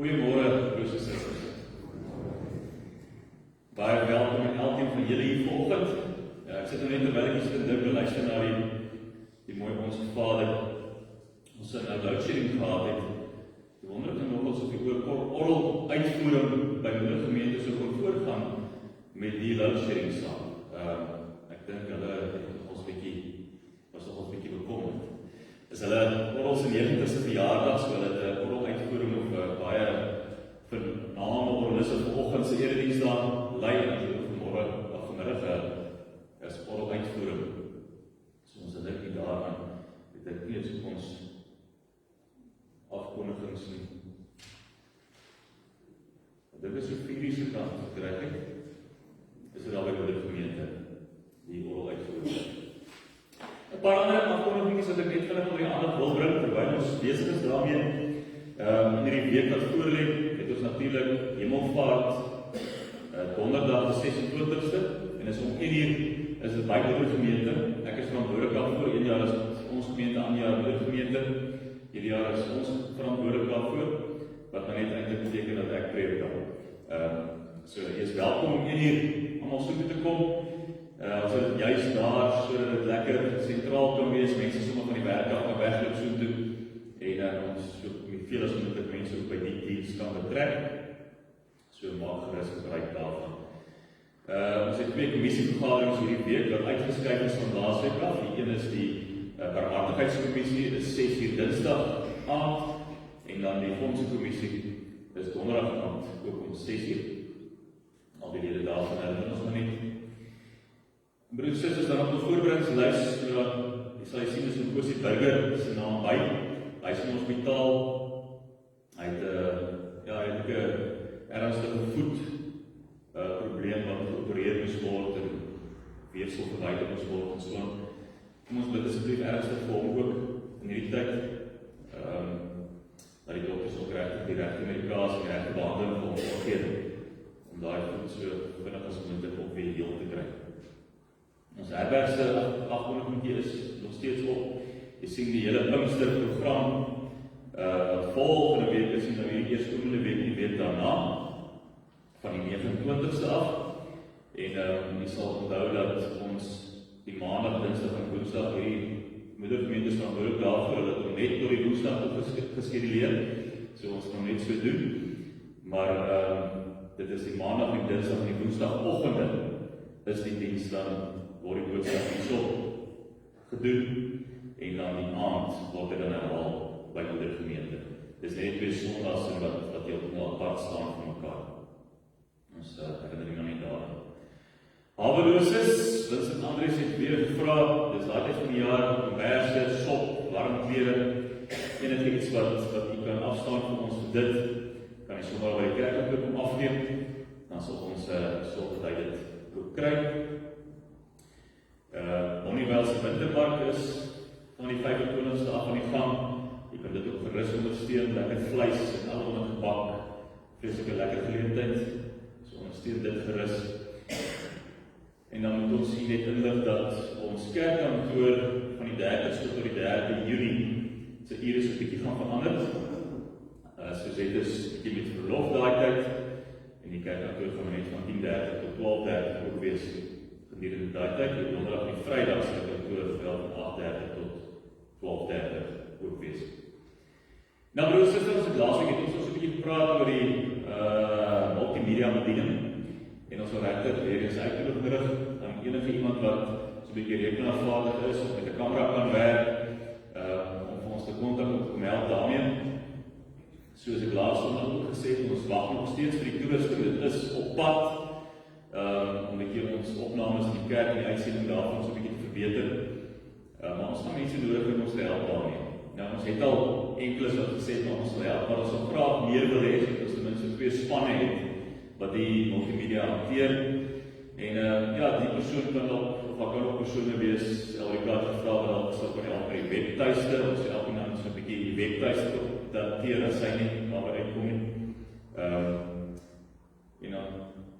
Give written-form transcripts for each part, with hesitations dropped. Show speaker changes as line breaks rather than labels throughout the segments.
Goeiemôre, broers en susters. Baie welkom aan elkeen van julle hier vanoggend. Ek sit net terwyl ek sit en dink en luister na die mooi Onse Vader. Ons het nou loadshedding gehad het. Die wonderlike nogals of die orgel uitvoering by die gemeente so kon voorgaan met die loadshedding saam. Ek dink hulle was nog ons bietjie bekommerd. Is hulle oral se 90ste verjaardag, so hulle het 'n oral uitvoering of baie vername oraliste vanoggend se erediensdag lei en vanmiddag is oral uitvoering. So ons het nie daaraan, het ek nie eens op ons afkondigings nie. Dit is so fisiese kant gekry het, is dit albei by die gemeente, die oral uitvoering. 'n Paar ander afkondigings wat ek net vinnig op die aandag wil bring, terwyl ons besig is daarmee. In hierdie week wat voorlê, het ons natuurlik Hemelvaart, donderdag die 26ste, en is om 1 uur is dit by die gemeente. Ek is verantwoordelik daarvoor, 1 jaar is ons gemeente, ander jaar die gemeente. Hierdie jaar is ons verantwoordelik daarvoor, wat nou net eintlik beteken dat ek preek dan. So jy is welkom om 1 uur almal so toe te kom. Ons het juist daar, sodat dit lekker sentraal kan wees, mense sommer van die werk af kan wegloop so toe, en ons so veel as moontlik mense ook by die diens kan betrek, so maak gerus gebruik daarvan. Ons het 2 kommissievergaderings hierdie week wat uitgeskryf is van laasweek af. Die een is die barmhartigheidskommissie, dit is 6 uur Dinsdag aand, en dan die fondsenkommissie is donderdag aand, ook om 6 uur. Al die lede daarvan herinner ons maar nie. Broers en susters, dan op ons voorbereidingslys, so jy sal sien is in Oosie Burger se naam by. Hy is in ons hospitaal. Hy het ernstige voet probleem wat geopereer moes word en weefsel verwyder moes word en so aan. Kom ons bid asseblief ernstig vir hom ook in hierdie tyd. Dat die dokters ook die regte medikasie en regte behandeling vir hom gee om daai voet so vinnig as moontlik op weer heel te kry. Ons herbergse afkondiging is nog steeds op. Jy sien die hele Pinksterprogram wat volgende week is, en dan die eerstkomende week die week daarna, van die 29ste af. En jy sal onthou dat ons die maandag, dinsdag en woensdag hierdie moedergemeentes verantwoordelik daarvoor, dat ons net tot die woensdag geskeduleer. So ons kan net so doen. Maar dit is die maandag en dinsdag en die woensdagoggende is die diens dan word die boodskap hierso gedoen, en dan die aand word dit dan herhaal by die gemeente. Dis net 2 sondags wat heeltemal apart staan van mekaar. Ons herinner nie net daaraan. Haweloses, Vincent Andries het weer gevra, dis daai tyd van die jaar, komberse, sop, warm klere, enigiets wat jy kan afstaan vir ons vir dit, kan jy sommer by die kerk kom afneem, dan sal ons sorg dat hy dit ook kry. Bonnievale se wintermark is van die 25ste af aan die gang. Jy kan dit ook gerus ondersteun, lekker vleis en allerlei gebak, vreeslike lekker geleentheid, so ondersteun dit gerus. En dan moet ons hier net inlig dat ons kerkkantoor van die 30ste tot die 3de Junie se ure so 'n bietjie gaan verander. Soos dit is bietjie met verlof daai tyd, en die kerkkantoor gaan net van 10:30 tot 12:30 ook wees gedurende daai tyd, en donderdag en Vrydag se kantoor van 8:30 tot 12:30 ook wees. Nou broers en susters, ons het laasweek het ons so 'n bietjie gepraat oor die multimedia bediening. En ons wil regtig weer eens uitgenodig aan enige iemand wat so 'n bietjie rekenaarvaardig is of met 'n kamera kan werk, om vir ons te kontak of meld daarmee. Soos ek laas ook gesê het, ons wag nog steeds vir die toerusting. Dit is op pad om 'n bietjie ons opnames in die kerk en die uitsending daarvan so 'n bietjie te verbeter. Maar ons gaan mense nodig om ons te help daarmee. Nou, ons het al enkeles wat gesê het, maar ons wil help, maar ons wil graag meer wil hê, dat ons ten minste 2 spanne het wat die multimedia hanteer. En die persoon kan of wat kan ook persone wees, Elrika het gevra wat al gestel kan help by die webtuiste, ons help en dan so 'n bietjie die webtuiste dateer as sy nie waar we uitkom nie.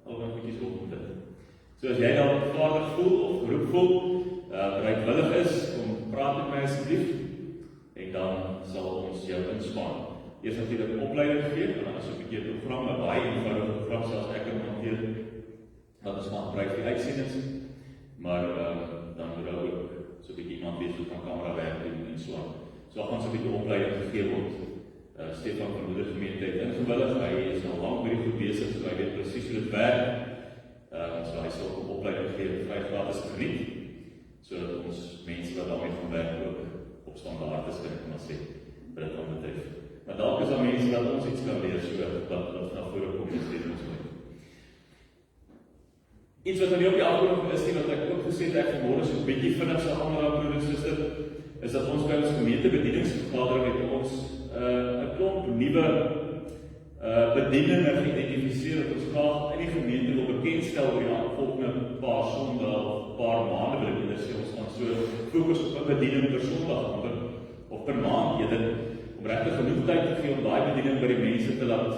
Al wat bietjies op met dit. So as jy dan vaardig voel of geroep voel, bereidwillig is om praat met my asseblief, en dan sal ons jou inspann eers natuurlik opleiding gee, en dan is 'n bietjie 'n program, 'n baie eenvoudige program, selfs ek kan hanteer, wat ons gaan gebruik vir die uitsendings, maar dan moet daar ook so 'n bietjie iemand wees wat van kamera werk doen en so aan. So daar gaan so 'n bietjie opleiding gegee word. Stefan van Moedergemeente het ingewillig, hy is al lank met die goed besig, so hy weet presies hoe dit werk. So hy sal ook opleiding gee, vry gratis geniet, sodat ons mense wat daarmee gaan werk ook op standaard is, kan ek maar sê, wat dit aan betref. Maar dalk is daar mense wat ons iets kan leer, so dat na vore kom en steeds ons moet. Iets wat nie op die afgelope is nie, wat ek ook gesê het, ek vanmorgen so 'n bietjie vinnig sal aanraak, broeder en suster, is dat ons by ons gemeentebedieningsvergadering het ons 'n klomp nuwe bedieninge geïdentifiseer dat ons graag in die gemeente wil bekendstel oor die volgende paar Sondae of paar maande, wil ek sê, ons gaan so fokus op 'n bediening per Sondag of per maand eerder, om regtig genoeg tyd te gee om daai bediening by die mense te laat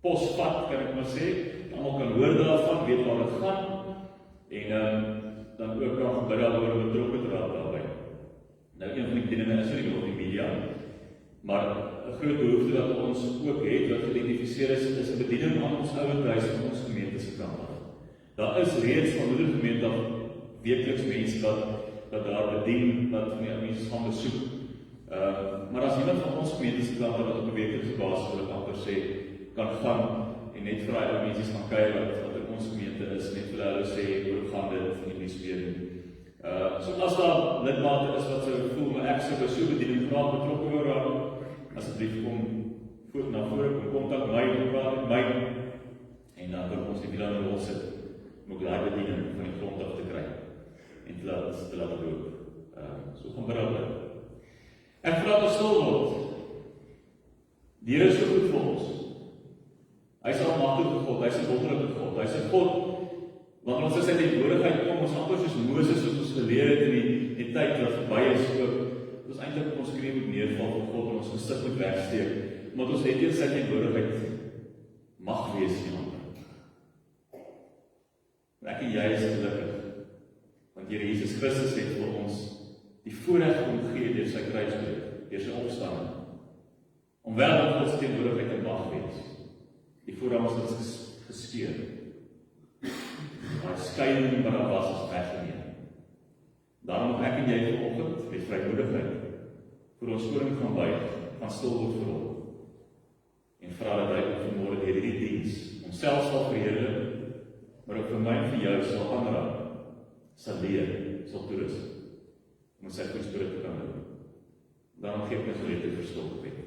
posvat, kan ek maar sê, almal kan hoor daarvan, weet waar dit gaan, en dan ook kan gebid daaroor om betrokke te raak daarby. Nou, een van die bedieninge is nie op die media, maar 'n groot behoefte wat ons ook het, wat geïdentifiseer is 'n bediening aan ons ouerhuis van ons gemeente se kant af. Daar is reeds van Moedergemeente af weekliks mense wat daar bedien, wat van die mense gaan besoek. Maar as iemand van ons gemeente se kant af wat op 'n weeklikse basis, wil ek amper sê, kan gaan en net vir daai mense gaan kyk wat in ons gemeente is, net vir hulle sê hoe gaan dit en nie so weer nie. So as daar lidmate is wat sou voel, maar ek sou by so 'n bediening graag betrokke wou raak, asseblief kom na vore, kom kontak my, praat met my, en dan kan ons die wiel aan die rol sit om ook daai bediening van die grond af te kry en te laat loop. So gaan bidder. Ek vra dat ons stil word. Die Here is so goed vir ons. Hy is 'n almagtige God, hy is 'n wonderlike God, hy is 'n God, want ons is uit die teenwoordigheid kom, ons amper soos Moses, soos ons geleer het in die tyd wat verby is ook, ons eintlik op ons knie moet neerval vir God en ons gesig moet wegsteek, want ons het nie sy teenwoordigheid mag wees nie ander. En ek en jy is gelukkig, want Here Jesus Christus het vir ons die voorreg gegee deur sy kruisdood, deur sy opstanding, om wel dat God se teenwoordigheid en mag wees. Die voorhang is geskeur. Daai skeiding wat daar was is weggeneem. Daarom moet ek en jy vanoggend met vrymoedigheid voor ons koning gaan buig, gaan stil word vir hom en vra dat hy vanmôre deur hierdie diens homself sal verheerlik, maar ook vir my en vir jou sal aanraak, sal leer, sal toerus om sy goeie spirit te kan doen. Daarom gee ek my geleentheid vir stil gebed.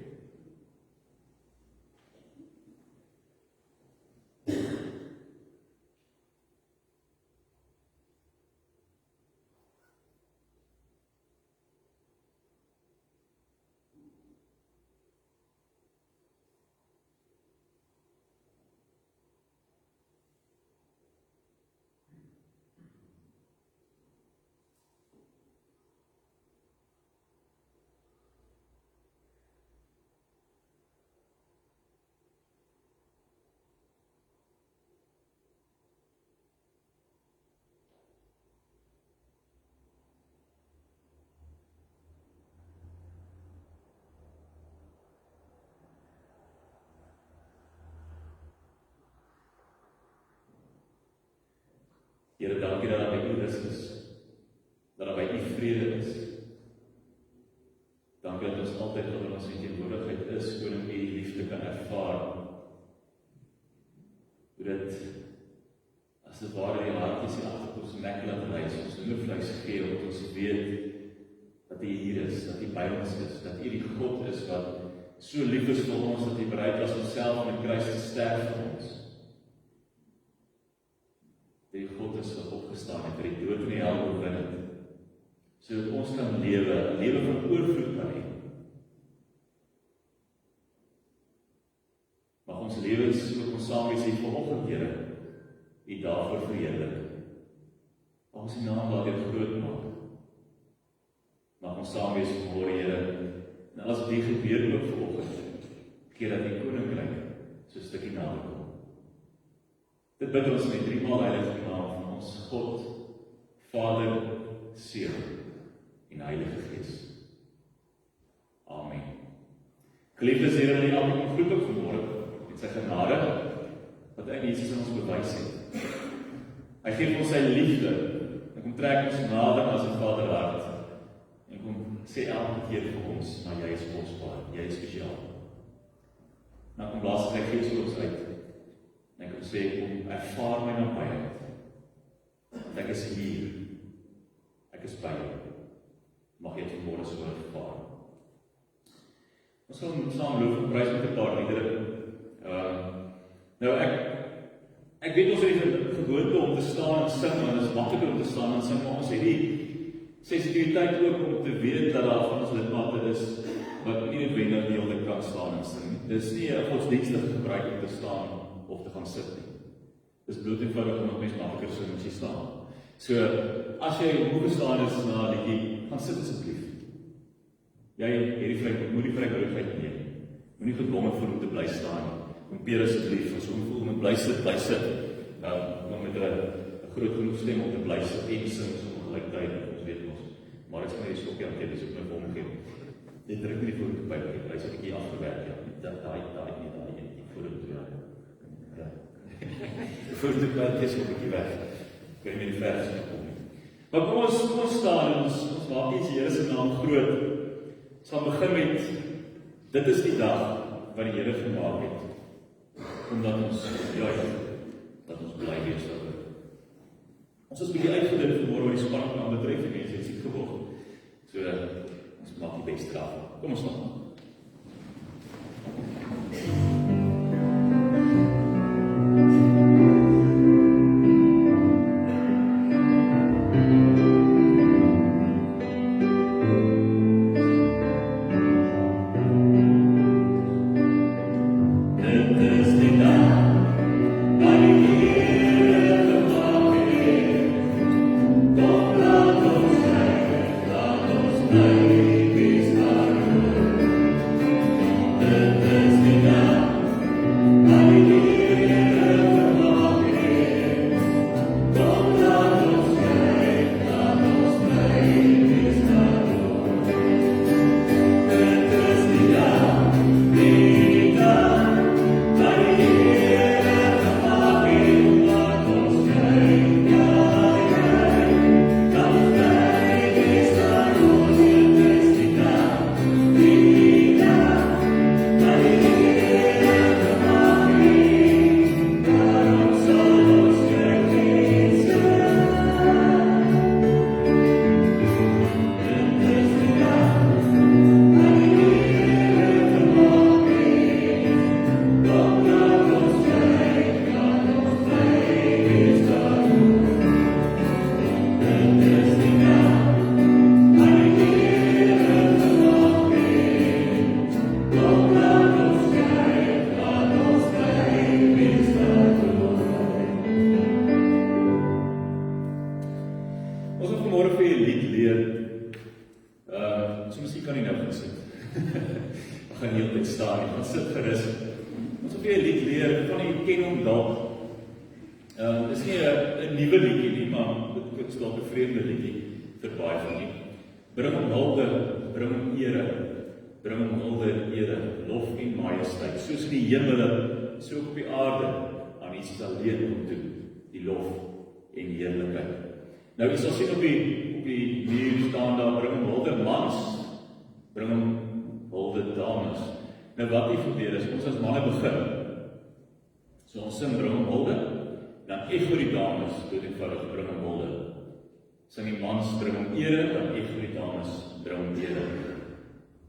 Here, dankie dat daar by U rus is, dat daar by U vrede is. Dankie dat ons altyd wanneer ons in teenwoordigheid is, koning U liefde kan ervaar. Hoe dit, as dit ware die hartjies die agter ons nek laat reis, ons hoendervleis gee, omdat ons weet dat U hier is, dat U by ons is, dat U die God is wat so lief is vir ons, dat U bereid was om self in die kruis te sterf vir ons. Die God is opgestaan en vir die dood en die hel oorwin het, sodat ons kan lewe, 'n lewe van oorvloed kan hê. Mag ons lewens ook ons saam wees hier vanoggend, Here, U daarvoor verheerlik. Mag ons U naam daardeur groot maak. Mag ons saam wees vanmôre, Here, en as dit gebeur ook vanoggend, keer dat U koninkryk so 'n stukkie nader kom. Dit bid ons met driemaal heilige naam van ons God, Vader, Seun en Heilige Gees. Amen. Geliefdes Here, wil elke kom groet ook vanmôre met sy genade, wat hy Jesus in ons bewys het. Hy gee ons sy liefde, en kom trek ons nader as 'n Vaderhart, en kom sê elke keer vir ons, maar jy is kosbaar, jy is spesiaal. Nou kom blaas sy Gees oor ons uit, en kom sê, kom ervaar my nabyheid. Ek is hier, ek is by jou. Mag jy dit vanmôre so ervaar. Ons gaan saam loof en prys met 'n paar liedere. Nou ek weet ons het die gewoonte om te staan en sing, want dit is makliker om te staan en sing, maar ons het die sensitiwiteit ook om te weet dat daar van ons lidmate is wat nie noodwendig die hele kan staan en sing. Dit is nie 'n godsdienstige gebruik om te staan of te gaan sit nie. Dit is bloot eenvoudig omdat mens makliker sing as jy staan. So, as jy moe gestaan is na 'n liedjie, gaan sit asseblief. Jy moet die vrymoedigheid neem. Moenie gedwonge voel om te bly staan. Kompeer asseblief, as jy voel om bly sit, dan met 'n groot genoeg stem om te bly sit en sing so gelyktydig, ons weet ons. Maar dit is my stokkie aan dis ook my omgee. Dit druk nie die voet by die prys 'n bietjie afgewerk, ja. Daai voet ja. Ja. Die voet is 'n bietjie weg. Ek weet nie die vers kom nie. Maar kom ons staan en ons maak iets Here se naam groot. Ons gaan begin met, dit is die dag wat die Here gemaak het, omdat ons juig, dat ons bly wees daaroor. Ons is 'n bietjie uitgedink vanmôre wat die spanning aanbetref, die mense het siek geword. So, ons maak die beste daarvan. Kom ons staan. Nou, jy sal sien op die muur staan daar, bring hom hulde mans, bring hom hulde dames. Nou wat die gebeur is, ons as manne begin, so ons sing bring hom hulde, dan echo die dames, dood eenvoudig bring hom hulde. Sing die mans, bring hom ere, dan echo die dames, bring hom ere.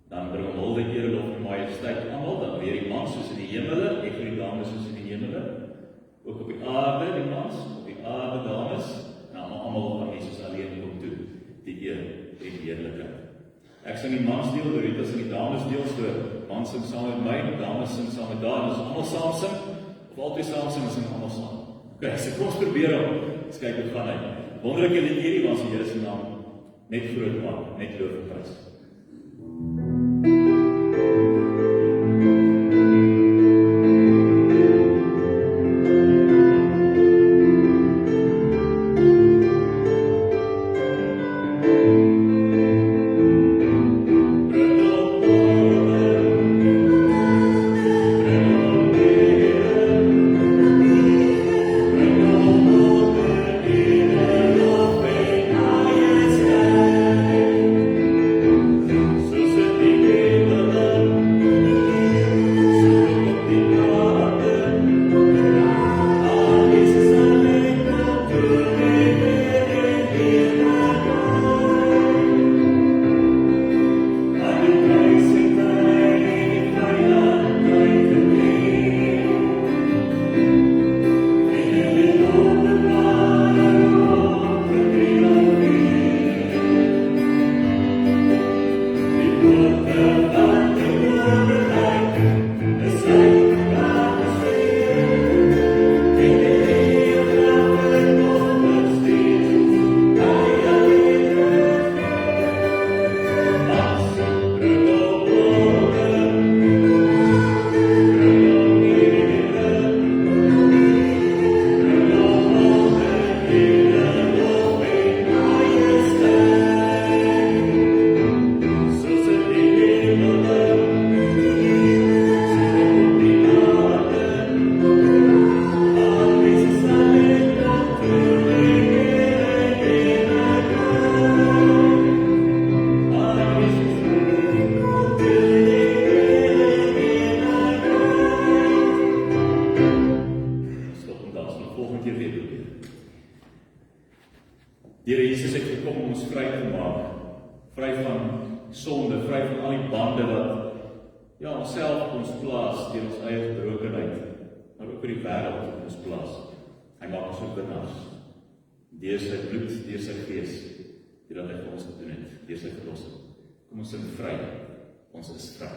Dan bring hom hulde, ere, lof en majesteit, allemaal, dan weer die mans soos in die hemele, echo die dames soos in die hemele, ook op die aarde, die mans, op die aarde, dames, allemaal van Jesus alleen kom toe, die eer en die heerlikheid. Ek sing die mansdeel, Dorita sing die damesdeel, so mans sing saam met my, dames sing saam met daar, en as allemaal saam sing, of altyd saam sing, sing allemaal saam. Ok, so kom ons probeer om, eens kyk hoe gaan hy. Wonderlijke lied hierdie was die Here se naam, net groot maak, net loof en prys. te maak, vry van sonde, vry van al die bande wat onsself ons plaas deur ons eie gebrokenheid, maar ook vir die wêreld op ons plaas. Hy maak ons ook winnaars, deur sy bloed, deur sy gees, deur wat hy vir ons gedoen het, deur sy verlossing. Kom ons sing vry, ons is vry.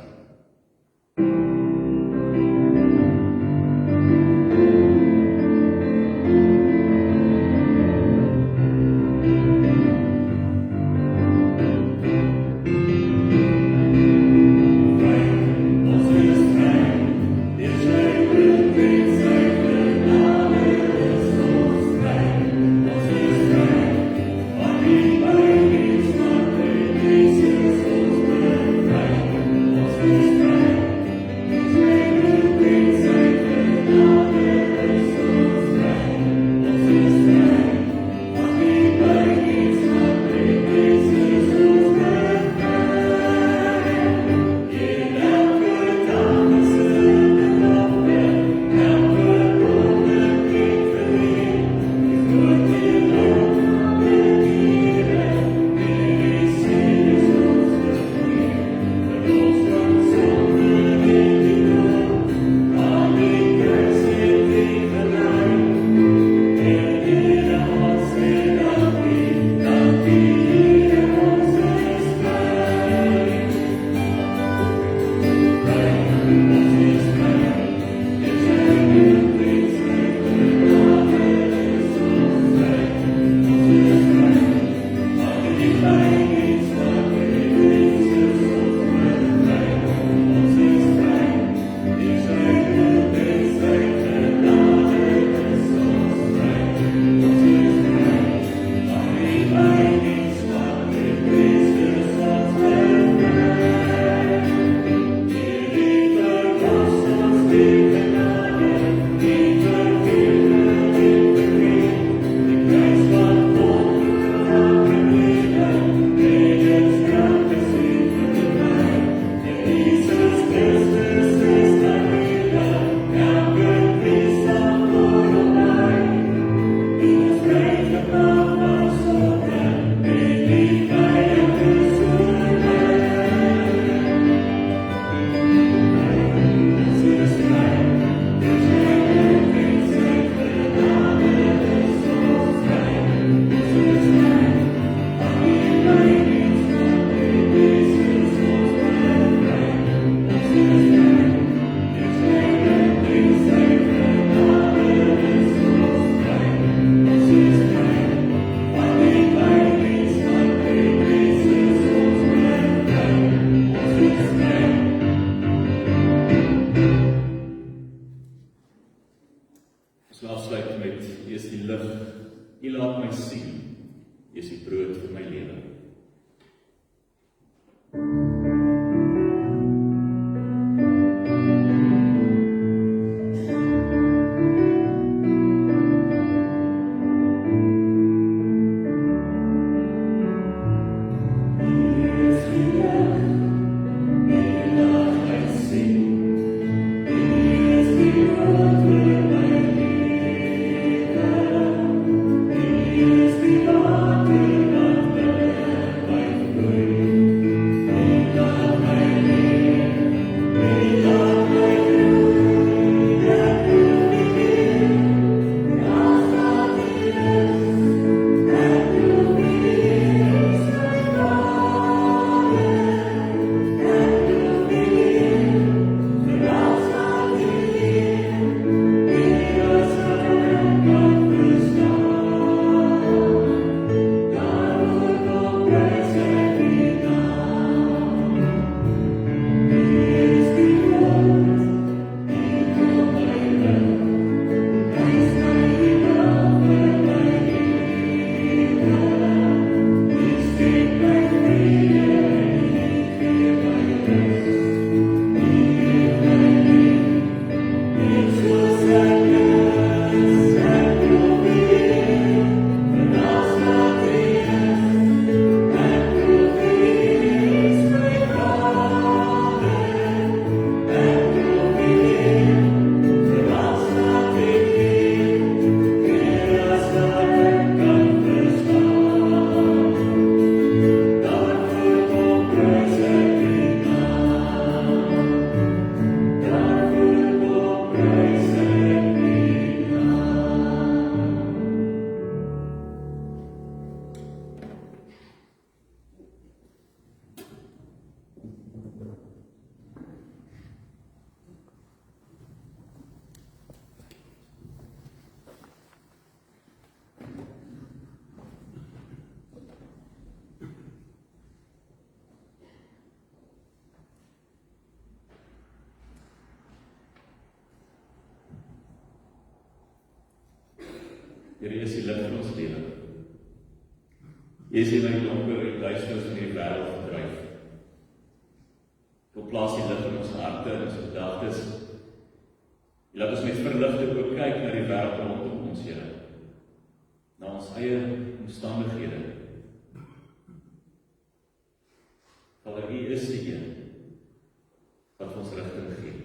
Here is die lig van ons lewe. Jy is in die donker en duisternis in die wêreld verdryf. Jy plaas die lig in ons harte en ons gedagtes. Jy laat ons met verligting ook kyk na die wêreld rondom ons, Here. Na ons eie omstandighede. Vader, U is die een wat ons rigting gee.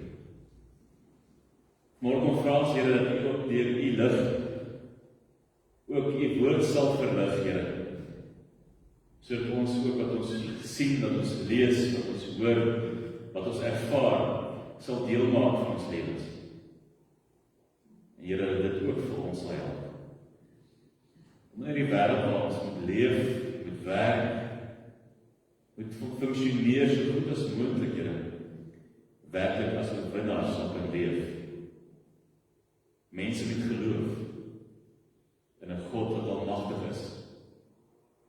Môre vra ons, Here, dat U ook deur U lig ook U woord sal verlig, Here. Sodat ons ook wat ons sien, wat ons lees, wat ons hoor, wat ons ervaar, sal deel maak van ons lewens. En Here, dit ook vir ons sal help. Om in die wêreld waar ons moet leef, moet werk, moet funksioneer so goed as moontlik, Here, werklik as 'n winnaar sal kan leef. Mense met geloof in 'n God wat almagtig is,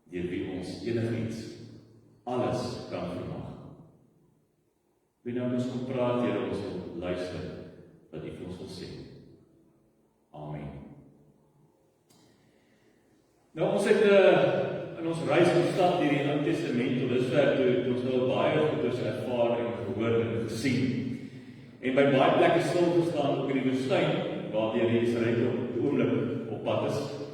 deur wie ons enigiets, alles kan vermag. Wie nou ons kom praat, Here, ons wil luister wat U vir ons wil sê. Amen. Nou, ons het in ons reis gestap deur die Ou Testament tot dusver toe ons nou baie goeders ervaar en gehoor en gesien. En by baie plekke stil gestaan, ook in die woestyn, waar die Israeliete op die oomblik op pad is.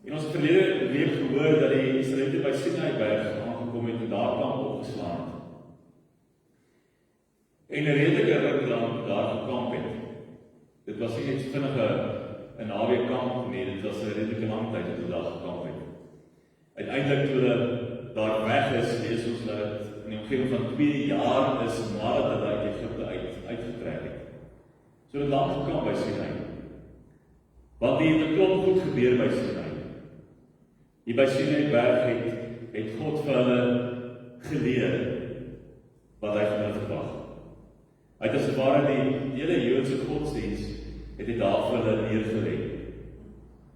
En ons het verlede week gehoor dat die Israeliete by Sinaiberg aangekom het en daar kamp opgeslaan het. En 'n redelike ruk lank daar gekamp het. Dit was nie net vinnige 'n naweek kamp nie, dit was 'n redelike lang tyd wat hulle daar gekamp het. Uiteindelik toe hulle daar weg is, lees ons dat dit in die omgewing van 2 jaar is nadat hulle uit Egipte uitgetrek het. So dit lang gekamp by Sinai. Want die het 'n klomp goed gebeur by Sinai. Hier by Sinaiberg het God vir hulle geleer wat hy van hulle verwag. Hy het as ware die hele Joodse godsdiens het hy daar vir hulle neergelê.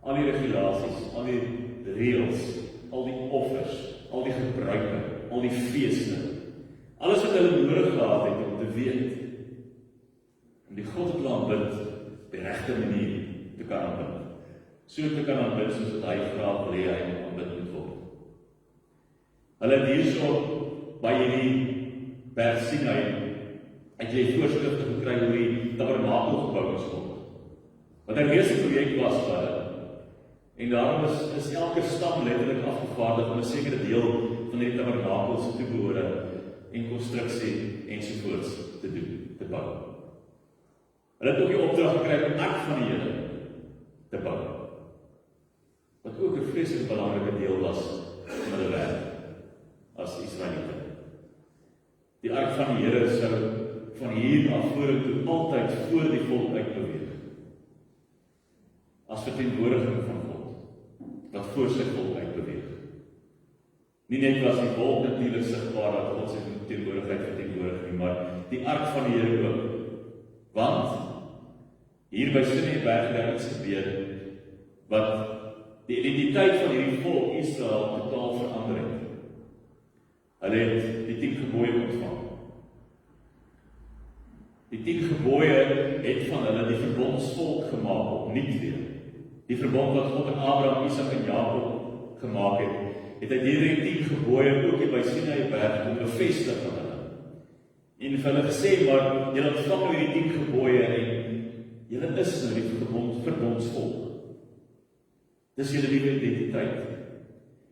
Al die regulasies, al die reëls, al die offers, al die gebruike, al die feeste, alles wat hulle nodig gehad het om te weet, om die God te kan aanbid, op die regte manier te kan aanbid. So te kan aanbid soos wat hy graag wil hê hy moet aanbid moet word. Hulle het hierso by hierdie berg Sinai het jy voorskrifte gekry hoe die tabernakel gebou moes word. Wat 'n reuse projek was vir hulle. En daarom is elke stam letterlik afgevaardig om 'n sekere deel van die tabernakel se toebehore en konstruksie ensovoorts te doen, te bou. Hulle het ook die opdrag gekry om die ark van die Here te bou. Wat ook 'n vreeslik belangrike deel was van hulle werk as Israeliete. Die ark van die Here sou van hier af vorentoe altyd voor die volk uitbeweeg. As verteenwoordiging van God, wat voor sy volk uitbeweeg. Nie net was die wolk natuurlik sigbaar dat God sy teenwoordigheid verteenwoordig nie, maar die ark van die Here ook. Want hier by Sinaiberg het iets gebeur wat die identiteit van hierdie volk Israel totaal verander het. Hulle het die 10 gebooie ontvang. Die 10 gebooie het van hulle die verbondsvolk gemaak opnuut weer. Die verbond wat God en Abraham, Isak en Jakob gemaak het, het hy hierdie 10 gebooie ook hier by Sinaiberg kom bevestig van hulle. En vir hulle gesê, maar julle ontvang nou hierdie 10 gebooie en julle is nou die verbondsvolk. Dis julle nuwe identiteit.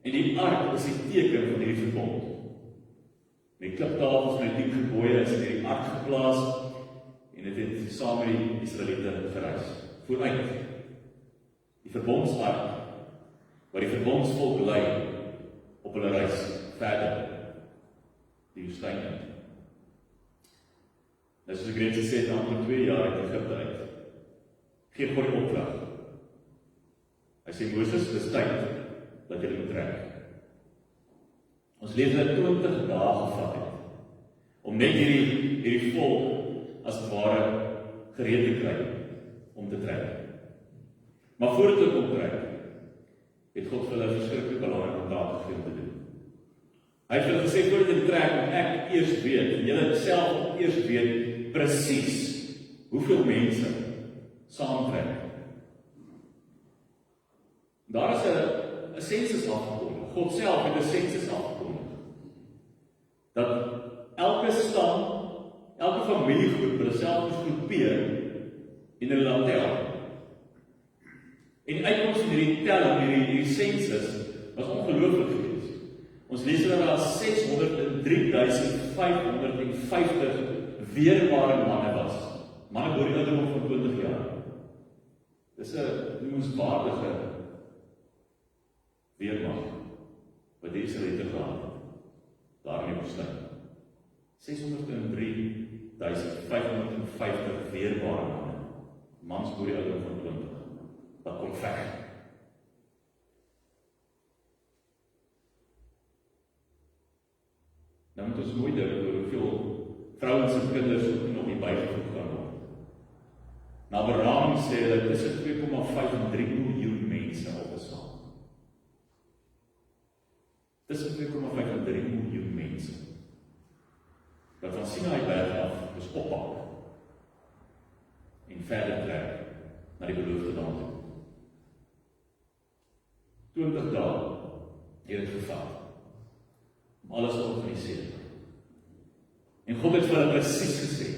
En die ark is die teken van hierdie verbond. Die kliptafels met die 10 gebooie is in hierdie ark geplaas en dit het saam met die Israeliete gereis. Vooruit. Die verbondsark, waar die verbondsvolk lei op hulle reis verder. Die woestyn in. Nou soos ek reeds gesê het, na 2 jaar uit Egipte uit. Gee God die opdrag. Hy sê, Moses, dis tyd dat jy moet trek. Ons lees dat 20 dae gevat het om net hierdie volk as het ware gereed te kry om te trek. Maar voordat hulle optrek, het God vir hulle verskriklik belangrike taak gegee om te doen. Hy het hulle gesê, voordat hulle trek, moet ek eers weet, en julle self eers weet presies hoeveel mense saamtrek. God self het 'n sensus afgekondig. Dat elke stam, elke familiegroep hulle self moes groepeer en hulle laat tel. En die uitkoms van hierdie telling, hierdie sensus, was ongelooflik geweest. Ons lees dat daar 603.550 weerbare manne was. Manne bo die ouderdom van 20 jaar. Dis 'n noemenswaardige weermag wat die Israeliete gehad het, daar in die woestyn. 603.550 weerbare manne, mans bo die ouderdom van 20, wat kon veg. Nou moet ons mooi dink oor hoeveel vrouens en kinders ook nog nie bygevoeg kan word. Nou beraming sê dat tussen 2,5 en 3 miljoen mense opgestaan. Tussen 2,5 en 3 miljoen mense wat van Sinaï berg af is oppak en verder trek na die beloofde land toe. 20 dae het dit gevat om alles te organiseer. En God het vir hulle presies gesê.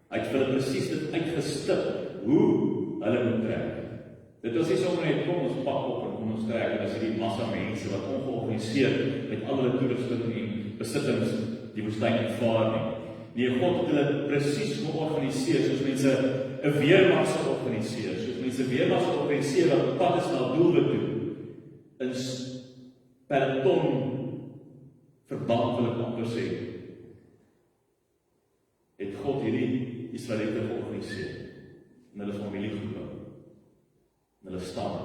Hy het vir hulle presies dit uitgestip hoe hulle moet trek. Dit was nie sommer net kom ons pak op en kom ons trek en as hierdie massa mense wat ongeorganiseerd met al hulle toerusting en besittings die woestyn vaar nie. Nee, God het hulle presies georganiseer soos mense 'n weermag sou organiseer, soos mense weermag sou organiseer wat op pad is na 'n doelwit toe. In peloton verband wil ek amper sê, het God hierdie Israeliete georganiseer in hulle familiegroepe, in hulle stamme,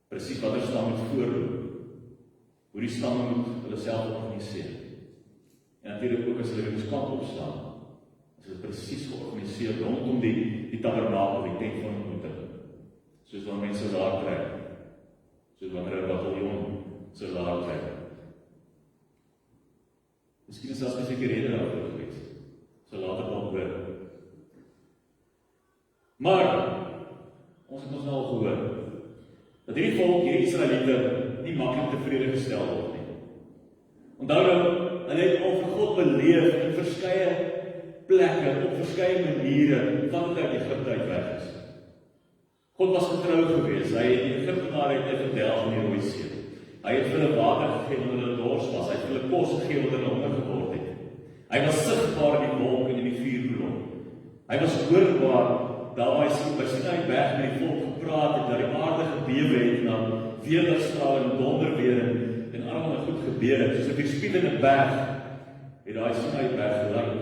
presies wat stam moet voorloop, hoe die stamme moet hulle self organiseer. En natuurlik ook as hulle in die kamp opstaan, is hulle presies georganiseer rondom die tabernakel, die tent van ontmoeting, soos wat mense daar trek, soos wanneer 'n bataljon so daar trek. Miskien is daar spesifieke rede daarvoor geweest. So later wel hoor. Maar ons het ons nou al gehoor dat hierdie volk, hierdie Israeliete, nie maklik tevrede gestel word nie. Onthou nou, hulle het al vir God beleef in verskeie plekke, op verskeie maniere, van hulle uit Egipte uit weg is. God was getrou geweest. Hy het die Egiptenare uitgedelg in die Rooi See. Hy het vir hulle water gegee wanneer hulle dors was. Hy het vir hulle kos gegee wanneer hulle honger geword het. Hy was sigbaar in die wolk en in die vuurkolom. Hy was hoorbaar daar waar hy by Sinaï berg met die volk gepraat het, dat die aarde gebewe het, na weerligstrale en donderweer en allerlei goed gebeur het. Soos 'n verspiedende berg het daai Sinaï berg gelyk.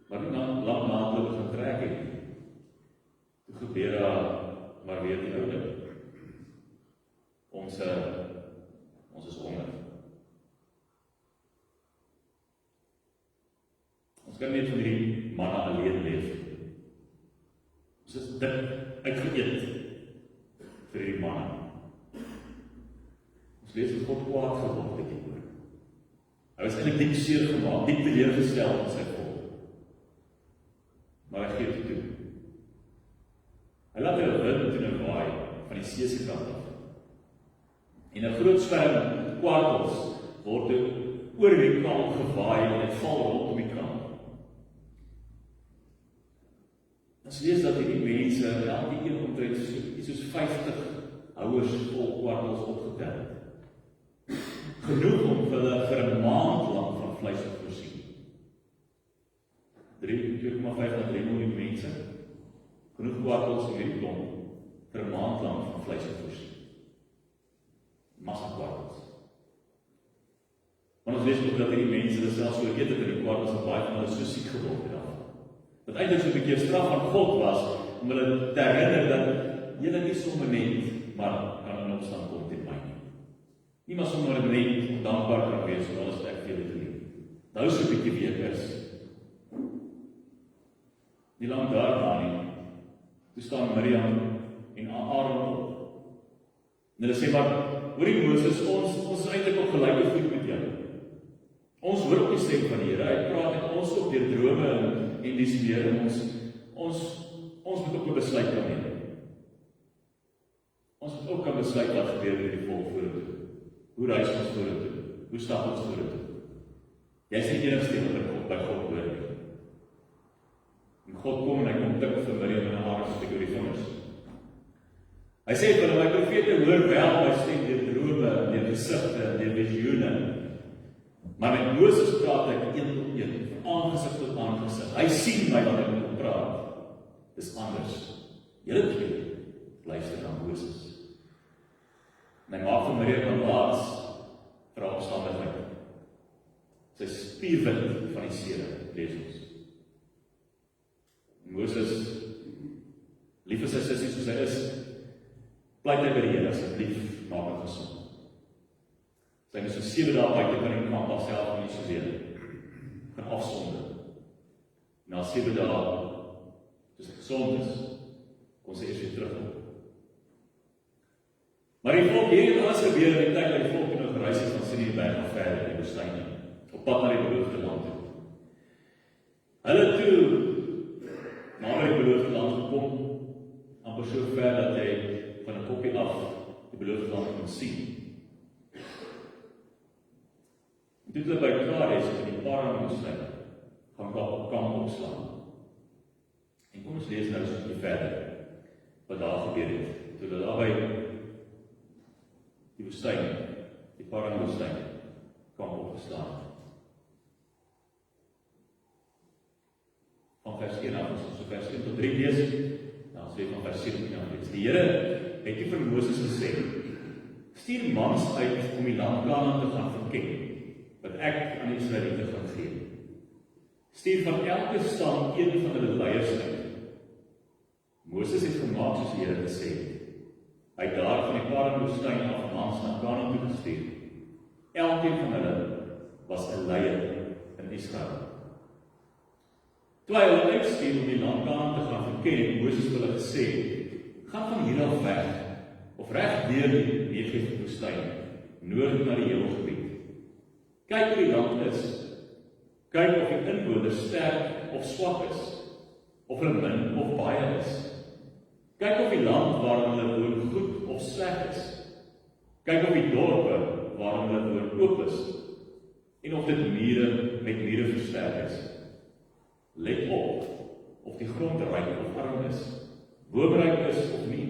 Maar nie lang na hulle begin trek het. Toe gebeur daar maar weer die oude. Ons is honger. Ons kan net van die manne alleen leef. Ons is dik uitgeëet vir die manne. Ons lees dat God kwaad geword het hieroor. Hy was eintlik diep seer gemaak, diep teleurgestel in sy volk. Maar hy gee dit toe. Hy laat hulle wind in 'n waai van die see se kant af. En 'n groot swerm kwartels word oor die kamp gewaai en dit val rondom die kamp. Ons lees dat hierdie mense, elke een omtrent soos 50 houers vol kwartels opgetel het. Genoeg om vir 'n maand lank van vleis te voorsien. 2,5 tot 3 miljoen mense. Genoeg kwartels in hierdie klomp vir 'n maand lank van vleis te voorsien. Massa kwartels. Want ons lees ook dat hierdie mense dit selfs so eet het in die kwartels dat baie van hulle so siek geword het daarvan. Wat eintlik so 'n bietjie 'n straf van God was om hulle te herinner dat julle nie sommer net maar kan in opstand kom teen my nie. Nie maar sommer net dankbaar kan wees vir alles wat ek vir julle doen. Nou so 'n bietjie weer is. Nie lang daarna nie. Toe staan Miriam en Aaron op. En hulle sê maar, hoorie Moses, ons is eintlik op gelyke voet met jou. Ons hoor op die stem van die Here. Hy praat met ons op deur drome en dis meer en ons moet ook 'n besluit kan neem. Ons moet ook kan besluit wat gebeur met die volk vorentoe. Hoe reis ons vorentoe? Hoe stap ons vorentoe? Jy is nie enigste wat by God hoor nie. En God kom en hy kom tik vir Miriam en Aaron se oor die vingers. Hy sê vir hulle, my profete hoor wel my stem deur drome, deur gesigte, deur visioene. Maar met Moses praat ek een tot een, van aangesig tot aangesig. Hy sien my wat ek met hom praat. Dis anders. Julle twee luister na Moses. En hy maak vir Miriam 'n laas vir haar omstandigheid. Sy spierwind van die sede, lees ons. Moses, lief vir sy sussie soos hy is, pleit hy by die Here, asseblief maak hom gesond. Sy is so 7 dae buite van die kamp haarself in isoleer, gaan afsonder. Na 7 dae, toe sy gesond is, kon sy eers weer terugkom. Maar die volk, hierdie alles gebeur in die tyd dat die volk nou gereis het van Sinaiberg af verder in die woestyn, op pad na die beloofde land toe. Hulle toe, na die beloofde land gekom, amper so ver dat hy van 'n koppie af die beloofde land kon sien. En toe hulle by Kadesh in die Paran-woestyn gaan kamp opslaan. En kom ons lees nou so 'n bietjie verder wat daar gebeur het. Toe hulle daar by die woestyn, die Paran-woestyn, kamp opgeslaan. Van vers 1 af, ons so vers 1 tot 3 lees, dan sê van vers 17 af lees. Die Here het toe vir Moses gesê, stuur mans uit om die land Kanaan te gaan verken, wat ek aan die Israeliete gaan gee. Stuur van elke stam een van hulle leiers uit. Moses het gemaak soos die Here gesê het. Hy het daar van die Paran-woestyn af mans na Kanaan toe gestuur. Elkeen van hulle was 'n leier in Israel. Toe hy hulle uitstuur om die land Kanaan te gaan verken, het Moses vir hulle gesê, gaan van hier af weg, of reg deur die Negev-woestyn, noord na die Hemelgebied. Kyk hoe die land is. Kyk of die inwoners sterk of swak is, of hulle min of baie is. Kyk of die land waarin hulle woon goed of sleg is. Kyk of die dorpe waarin hulle woon oop is, en of dit met mure versterk is. Let op of die grond ryk of arm is, boomryk is of nie.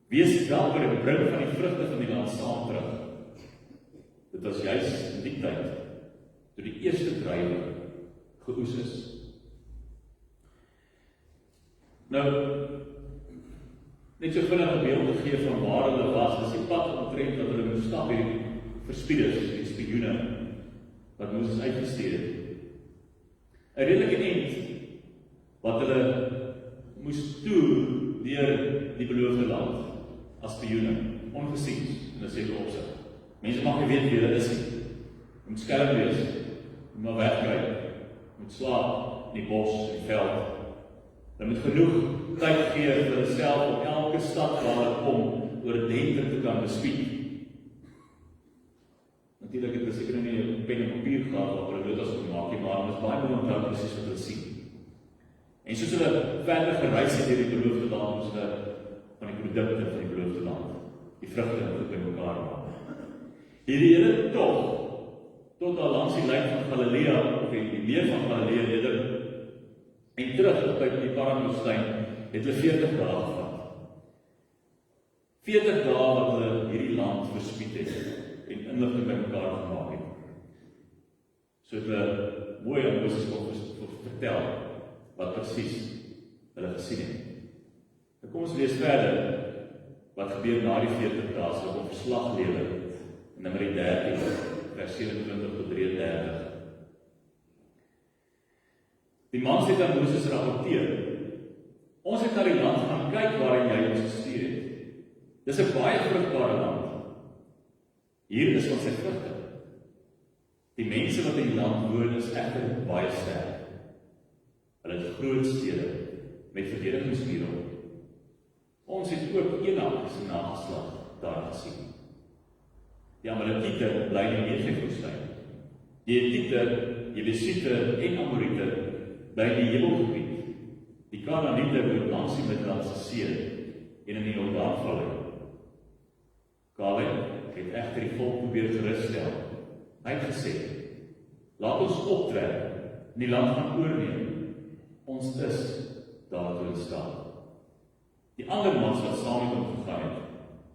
Wees dankbaar en bring van die vrugte van die land saam terug. Dit was juis in die tyd, toe die eerste druiwe geoes is. Nou, net so vinnig 'n beeld te gee van waar hulle was, dis die pad omtrent dat hulle moes stap hierdie verspieders, die spioene, wat Moses uitgestuur het. 'n redelike eind wat hulle moes toe deur die beloofde land as spioene, ongesien in 'n sekere opsig. Mense mag nie weet wie hulle is nie. Moet skerp wees, moet maar wegkry, moet slaap in die bos, in die veld. Hulle moet genoeg tyd gee vir hulle self om elke stad waar hulle kom oordentlik te kan bespied. Natuurlik het hulle seker nie 'n pen en papier gehad waar hulle notas kon maak nie, maar hulle is baie mooi onthou presies wat hulle sien. En soos hulle verder gereis het deur die beloofde land, moes hulle van die produkte van die beloofde land, die vrugte en goed bymekaar maak. Hierdie hele tog, tot al langs die lyn van Galilea, of die meer van Galilea leder, en terug by die Paran-woestyn, het hulle 40 dae gehad. 40 dae wat hulle hierdie land verspied het, en inligting bymekaar gemaak het. So het hulle mooi aan Moses vertel, wat presies hulle gesien het. Nou kom ons lees verder, wat gebeur na die 40 dae, so op verslag lewer, in Numeri 13, vers 27 tot 33. Die mans het aan Moses rapporteer, ons het na die land gaan kyk waarin jy ons gestuur het. Dis 'n baie vrugbare land. Hier is ons sy vrugte. Die mense wat in die land woon is egter baie sterk. Hulle het groot stede met verdedigingsmure. Ons het ook Enak se nageslag daar gesien. Die Amalekiete bly in die Negev-woestyn. Die Hetiete, Jebusiete en Amoriete bly in die Hemelgebied. Die Kanaaniete woon langs die Middellandse See en in die Jordaanvallei. Caleb het egter die volk probeer geruststel. Hy het gesê, laat ons optrek en die land gaan oorneem. Ons is daartoe in staat. Die ander mans wat saam met hom gegaan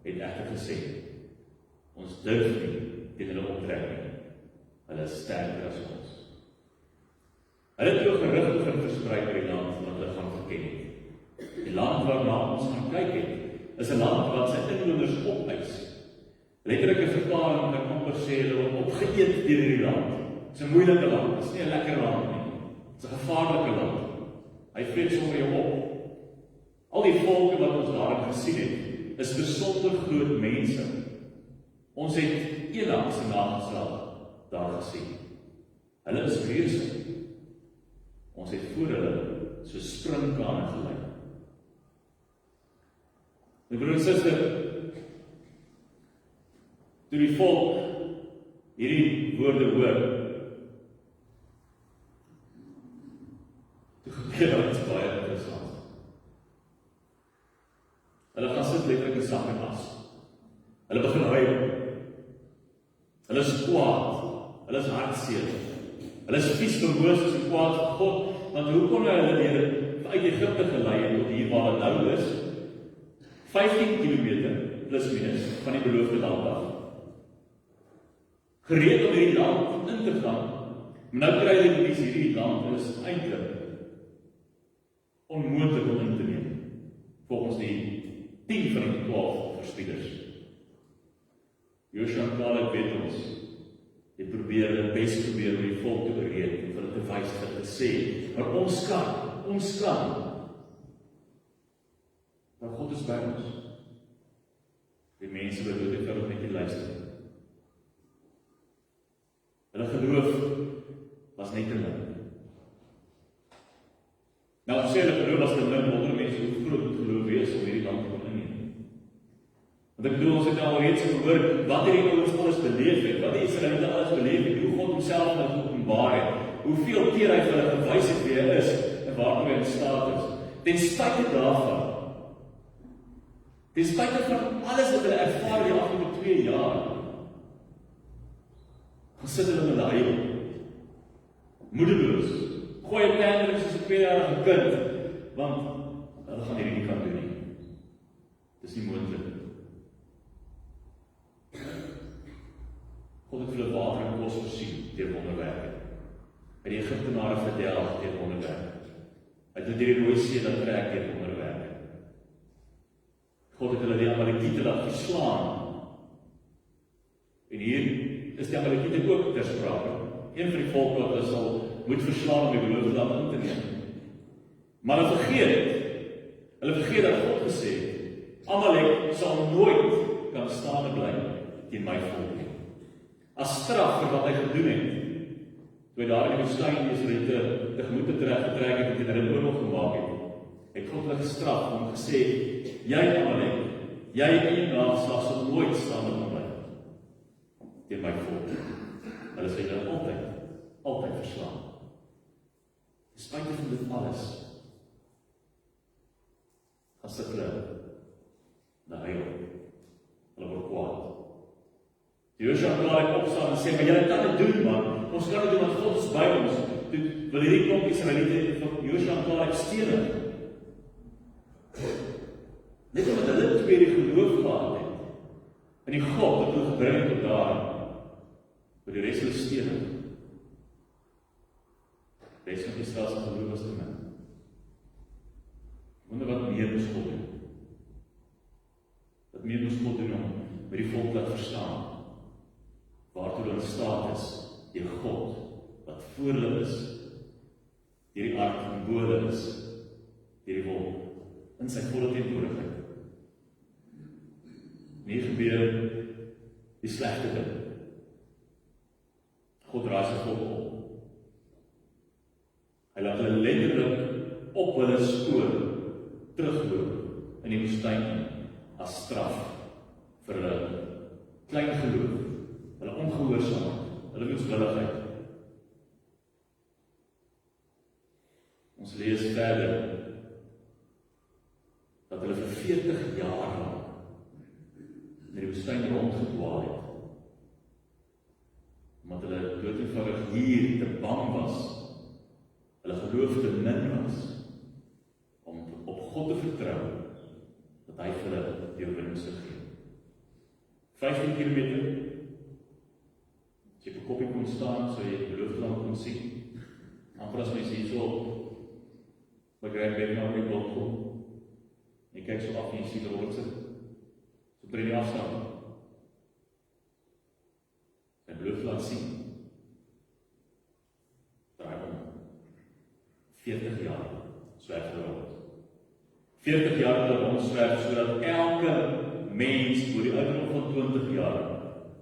het egter gesê, ons durf nie teen hulle optrek nie. Hulle is sterker as ons. Hulle het ook gerig begin versprei oor die land wat hulle gaan verken het. Die land waarna ons gaan kyk het, is 'n land wat sy inwoners opeis. Letterlike vertaling kan amper sê hulle word opgeëet deur hierdie land. Dit is 'n moeilike land, dit is nie 'n lekker land nie. Dit is 'n gevaarlike land. Hy vreet sommer jou op. Al die volke wat ons daarin gesien het, is besonder groot mense. Ons het Enak se nageslag daar gesien. Hulle is reuse. Ons het voor hulle so springkane gelyk. My broer en suster, toe die volk hierdie woorde hoor, toe gebeur daar iets baie interessant. Hulle gaan sit letterlik in sak en as. Hulle begin huil. Hulle is kwaad. Hulle is hartseer. Hulle is vies vir Moses en kwaad vir God, want hoe kon hulle deur uit Egipte gelei het tot hier waar hulle nou is? 15 kilometer plus minus van die beloofde land af. Gereed om hierdie land in te gaan, maar nou kry hulle die hierdie land is eintlik onmoontlik om in te neem, volgens die 10 van die 12 verspieders. Joshua en Caleb weet ons, die probeer best probeer om die volk te bereed, en vir hulle te wys wat hulle sê, maar ons kan. Maar God is by ons. Die mense wat dood het, kan ook net nie luister. Hulle geloof was net te min. Nou, as hulle geloof was te min, wonder mense hoe groot moet geloof wees om hierdie land te kon inneem. Want ek bedoel, ons het al reeds gehoor, wat hierdie ouens alles beleef het, wat die Israeliete alles beleef het, hoe God homself nou openbaar het, hoeveel keer hy vir hulle gewys het wie hy is, en waartoe hy in staat is. Ten spyte daarvan, ten spyte van alles wat hulle ervaar die afgelope 2 jaar, gaan sit hulle in hulle huil, moedeloos, gooi 'n pendeling soos 'n 2-jarige kind, want hulle gaan hierdie nie kan doen nie. Dis nie moontlik. God het vir hulle water en kos voorsien deur wonderwerke. Hy het die Egiptenare verdelg deur wonderwerke. Hy het die Rooi See laat trek deur wonderwerke. God het hulle die Amalekiete laat verslaan. En hier is die Amalekiete ook ter sprake. Een van die volke wat hulle sal moet verslaan om die beloofde land in te neem. Maar hulle vergeet dat God gesê het, Amalek sal nooit kan staan en bly teen my volk nie. As straf vir wat hy gedoen het, toe hy daar in die woestyn Israeliete tegemoet getrek het en hulle oorlog gemaak het God hulle gestraf en gesê, jy Amalek, jy en jou nageslag sal nooit staan en bly teen my volk. Hulle sê julle altyd verslaan. Ten spyte van dit alles, gaan sit hulle na huil. Hulle word kwaad. Die Joshua en Caleb opstaan en sê, maar julle kan dit doen, man. Ons kan dit doen, want God is by ons. Toe wil hierdie klomp Israeliete van Joshua en Caleb steel. Net omdat hulle twee die geloof gehad het, en die God wat hulle gebring het tot daar, vir die res hulle steel. Res van Israel se geloof was te min. Wonder wat meer moes God doen. Wat meer moes God doen om met die volk laat verstaan, waartoe hulle in staat is, deur God, wat voor hulle is, deur die ark en bo hulle is, deur die wolk, in sy volle teenwoordigheid. Nie gebeur die slegte ding. God draai sy volk op. Hy laat hulle letterlik op hulle spoor terugloop in die woestyn as straf vir hulle klein geloof, hulle ongehoorsaamheid, hulle moeswilligheid. Ons lees verder dat hulle vir 40 jaar lang in die woestyn rondgedwaal het. Omdat hulle dood eenvoudig hier te bang was, hulle geloof te min was, om op God te vertrou, dat hy vir hulle die oorwinning sou gee. 15 kilometer, as jy op 'n koppie kon staan, sou jy die beloofde land kon sien. Amper as mens hier so by Grindberg nou die blok kom, jy kyk so af en jy sien Robertson, so by die afstand, sy beloofde land sien, draai om, 40 jaar swerf hulle rond. 40 jaar hulle rondswerf, sodat elke mens oor die ouderdom van 20 jaar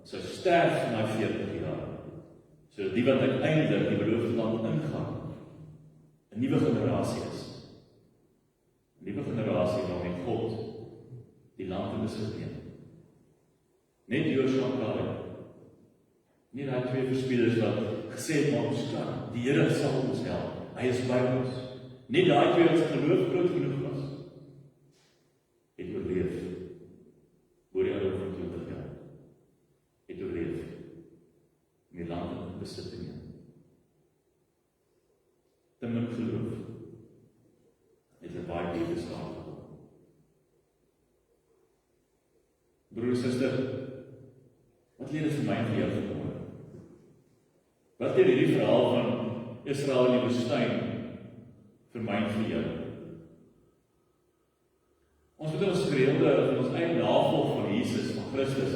sou sterf na 40 jaar. Sodat die wat uiteindelik die beloofde land ingaan, 'n nuwe generasie is. 'n Nuwe generasie waarmee God die land in besit neem. Net Joshua en Caleb. Nie daai twee verspieders wat gesê het, maar ons kan, die Here sal ons help. Hy is by ons. Nie daai twee wat se geloof groot genoeg was, het oorleef oor die ouderdom van 20 jaar. Het oorleef om die land in besit te neem. Te min geloof het hulle baie diep geskaap. Broer en suster, wat leer dit vir my en vir jou vanmôre? Wat leer hierdie verhaal van Israel in die woestyn vir my en vir jou? Ons moet ons gereelde, in ons eie navolg van Jesus, van Christus,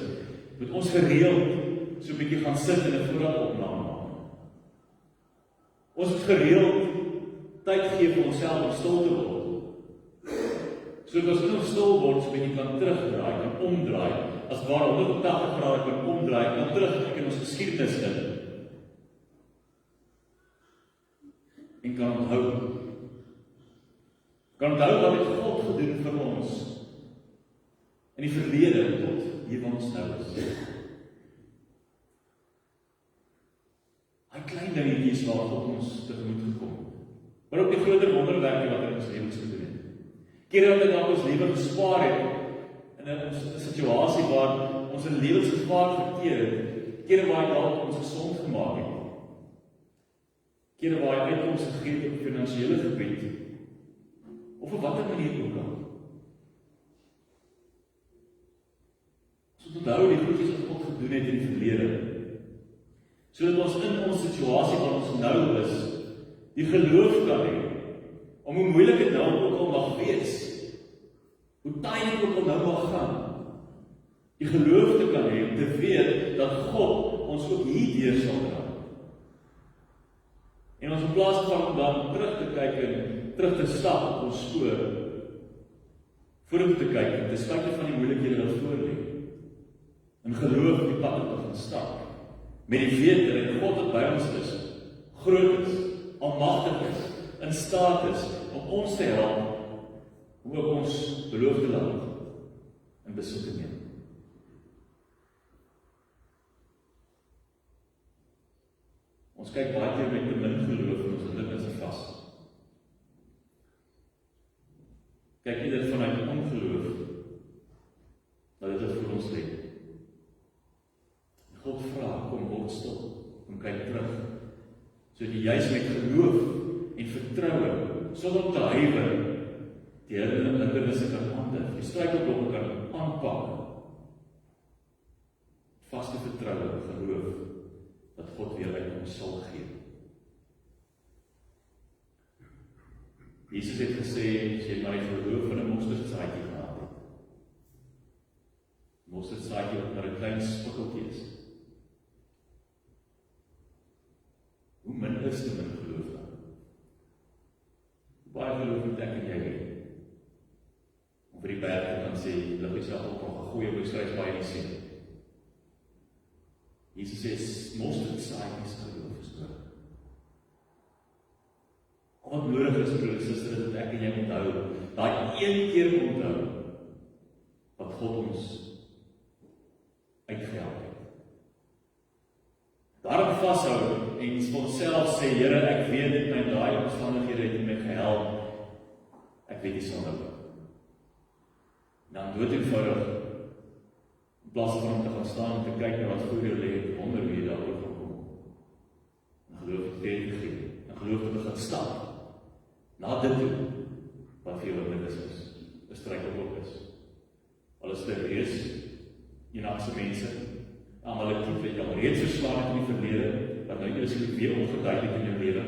moet ons gereeld so 'n bietjie gaan sit en 'n voorraadopname maak. Ons moet gereeld tyd gee vir onsself om stil te word. Sodat ons in ons stil word, so 'n bietjie kan terugdraai, kan omdraai, as het ware 180 grade kan omdraai, kan terugkyk in ons geskiedenis in. En kan onthou. Kan onthou wat het God gedoen vir ons in die verlede tot hier waar ons nou is. Hy klein dingetjies waar God ons tegemoet gekom het. Maar ook die groter wonderwerke wat hy in ons lewens gedoen het. Kere wat hy dan ons lewe gespaar het in 'n situasie waar ons 'n lewensgevaar verkeer het. Kere waar hy dalk ons gesond gemaak het. Kere waar hy uitkomste gegee het op finansiële gebied. Of op watter manier ook al. So onthou die goedjies wat God gedoen het in die verlede. Sodat ons in ons situasie waar ons nou is, die geloof kan hê, om hoe moeilik dit nou ook al mag wees, hoe taai dit ook al nou mag gaan, die geloof te kan hê, om te weet dat God ons ook hierdeur sal dra. En ons in plaas van om dan terug te kyk en terug te stap op ons spoor, vorentoe te kyk en ten spyte van die moeilikhede wat voor lê, in geloof die pad te gaan stap, met die wete dat God wat by ons is, groot is, almagtig is, in staat is om ons te help om ook ons beloofde land in besit te neem. Ons kyk baie keer met te min geloof en ons druk in sy vas. Kyk jy dit vanuit ongeloof, dat dit vir ons lê. God vra, kom word stil, kom kyk terug, sodat jy juis met geloof en vertroue, sonder om te huiwer, die hindernisse kan aandurf, die struikelblokke kan aanpak, vaste vertroue, geloof, dat God weer uit ons sal gee. Jesus het gesê, as jy maar die geloof van 'n mosterdsaadjie gehad het, mosterdsaadjie wat maar 'n klein spikkeltjie is, hoe min is te min geloof dan? Baie geloof moet ek en jy hê. Om vir die berg te kan sê, lig jouself op en gegooi op die skryf baie nie sien. Jesus sê, mosterdsaadjies geloof is nodig. Al wat nodig is, broer en suster, is dat ek en jy onthou, daai een keer onthou, wat God ons uitgehelp het. Daarom vashou en vir onsself sê, Here, ek weet dit, my daai omstandighede het my gehelp, ek weet nie sonder. Dan dood eenvoudig, in plaas van om te gaan staan en te kyk na wat voor jou lê, wonder wie jy daaroor gaan kom. En geloof het te gee, en geloof het te gaan stap, na dit toe, wat vir jou hindernis is, 'n struikelblok is. Al is dit reus, enigste mense, Amalekite wat jy al reeds verslaan het in die verlede, wat nou eers weer omgedraai het in jou lewe.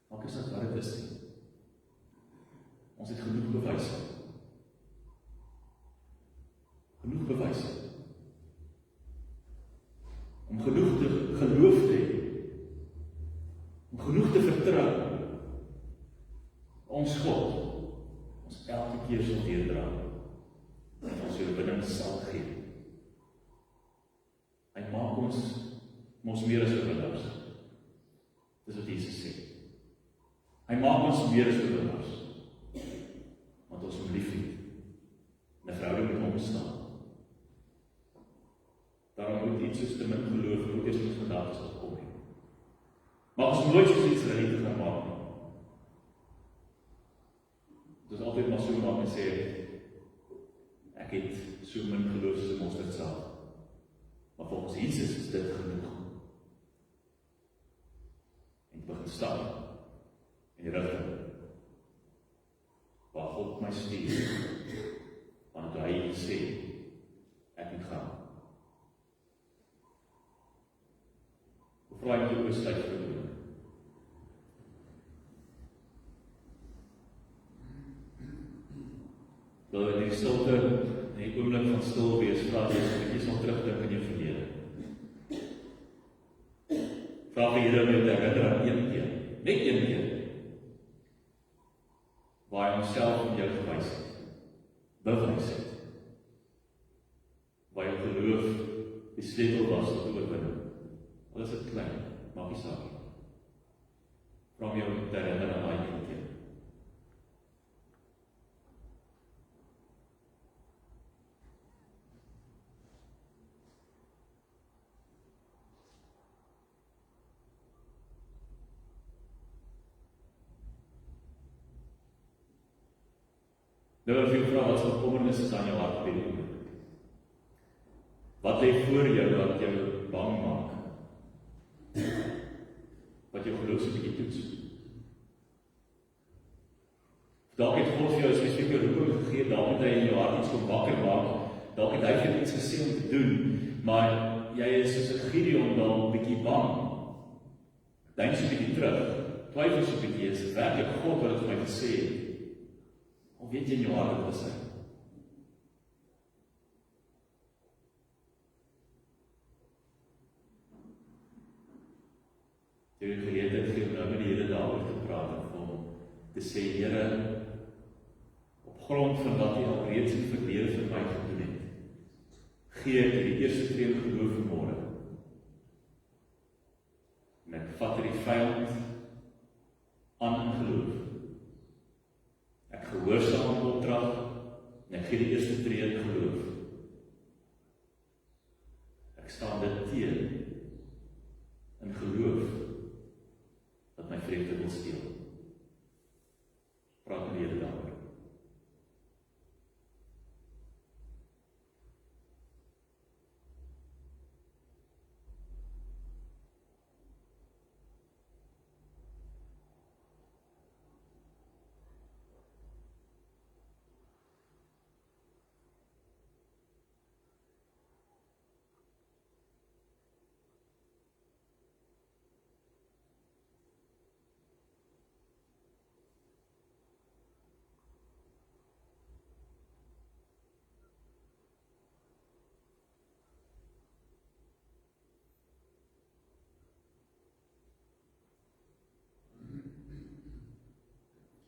Maak is dat wat dit is nie. Ons het genoeg bewys. Genoeg bewys. Om genoeg te geloof te hê. Om genoeg te vertrou. Ons God, ons elke keer sal deurdra. En ons oorwinning sal gee. Hy maak ons meer as oorwinnaars. Dis wat Jesus sê. Hy maak ons meer as oorwinnaars. Want ons hom liefhet. En 'n verhouding met hom staan. Daarom moet iets soos te min geloof moet eers in ons gedagtes opkom nie. Maar ons nooit soos iets te gaan maak nie. Dit is altyd maar so maak en sê, ek het so min geloof soos 'n mosterdsaad. Maar volgens Jesus is dit genoeg. En begin staan in die rigting waar God my stuur, want hy sê, ek moet gaan. Hoe vraag jy oor sluit vir die wil in die stilte, in die oomblik van stil wees, vraag jy so 'n bietjie sal terugdink in jou verlede. Vraag die Here om jou te herinner aan een keer, net een keer, waar hy homself om jou gewys het, bewys het, waar jou geloof die sleutel was tot oorwinning. Al is dit klein, maak nie saak nie. Vra om jou te herinner aan daai een keer. Nou wil ek vir jou vra, wat se bekommernis is aan jou hart op hierdie oomblik? Wat lê voor jou wat jou bang maak? Wat jou geloof so 'n bietjie toets? Dalk het God vir jou 'n spesifieke roeping gegee, dalk het hy in jou hart iets kom wakker maak, dalk het hy vir jou iets gesê om te doen, maar jy is soos 'n Gideon dalk 'n bietjie bang. Dink so 'n bietjie terug, twyfel so 'n bietjie, is dit werklik God wat dit vir my gesê het? Of weet jy in jou hart wat dit is? Jy het geleentheid gegee om nou met die Here daaroor te praat en om te sê, Here, op grond van wat jy al reeds in die verlede vir my gedoen het, gee ek die eerste tree in geloof vanmôre. En ek vat hierdie vyand aan in geloof. Ek gehoorsaam aan opdrag en ek gee die eerste tree in geloof. Ek staan dit teen in geloof dat my vreugde wil steel. Praat met die Here daaroor.